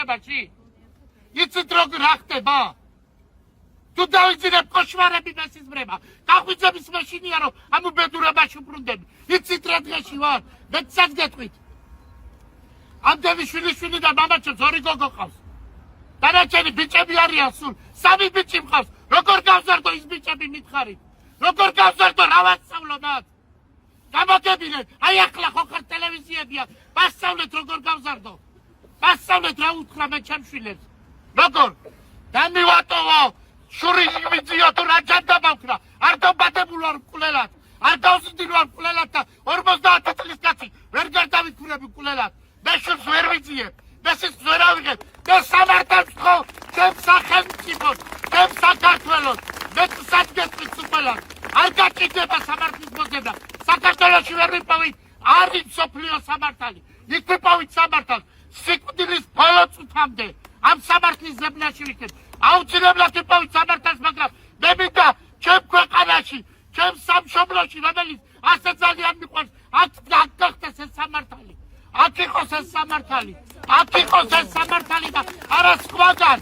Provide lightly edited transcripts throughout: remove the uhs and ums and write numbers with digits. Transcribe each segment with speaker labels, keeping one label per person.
Speaker 1: ცხოვრებაში? იცით როგორ რა ხდება? თუ დავიძინებ კოშმარები მესიზმრება, გახვიძების მეშინია რომ ამ უბედურებაში ვბრუნდები. იცით რა დღეში ვარ? მეცად გეტყვით. ამდენი შვილიშვილი და მამაჩემს ორი გოგო ყავს. დანარჩენი ბიჭები არიან სულ. 3 ბიჭი მყავს. როგორ გავზარდო ის ბიჭები მითხარით? როგორ გავზარდო რა ვასწავლო მათ? გამოგებინეთ, აი ახლა ხო ხარ ტელევიზიებია. ვასწავლეთ როგორ გავზარდო. ვასწავლეთ რა უთხრა მე ჩემს შვილებს. როგორ? დამივატოვო შური ვიძიო თუ რა ჯანდა მაქრა. არ დავბადებულ ვარ მკვლელად. არ დავზრდილ ვარ მკვლელად და 50 წლის კაცი ვერ გარდავიქურები მკვლელად. მე შულს ვერ ვიძიებ. მე სის ვერ ავიღებ. მე სამართალს ხო ჩემს სახელმწიფოს, ჩემს საქართველოს. მე სადგესწრით უყველად. არ გაჭირდება სამართლის მოძებნა. საქართველოში ვერ ვიპოვით არის მსოფლიო სამართალი. იქ ვიპოვით სამართალს სიკვდილის ბოლო წუთამდე. ამ სამართლის ზებნაში ვიქეთ. აუცილებლად ვიპოვით სამართალს, მაგრამ მე მინდა ჩემ ქვეყანაში, ჩემ სამშობლოში, რომელიც ასე ძალიან მიყვარს, აქ გახდეს ეს სამართალი. აქ იყოს ეს სამართალი. აქ იყოს ეს სამართალი და არა სხვაგან.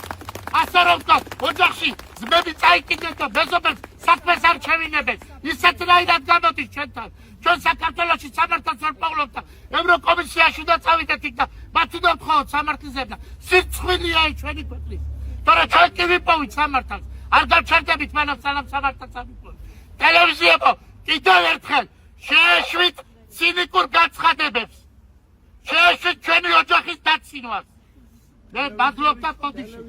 Speaker 1: ასე რომ ვთქვათ, ოჯახში ძმები წაიკიდნენ და მეზობელს საქმეს არ შევინებენ. ისეთნაირად გამოდის ჩვენთან. ჩვენ საქართველოში სამართალს ვერ პოვლობთ და ევროკომისიაში უნდა წავიდეთ იქ და მათ უნდა ვთხოვოთ სამართლიზებნა. სირცხვილია ეს ჩვენი ქვეყნის. თორე ჩვენ კი ვიპოვით სამართალს. არ გავჩერდებით მანამ სალამ სამართალს ავიპოვეთ. ტელევიზიებო, კიდევ ერთხელ შეეშვით ცინიკურ გაცხადებებს. შეეშვით ჩვენი ოჯახის დაცინვას. მე მადლობ და პოდიში.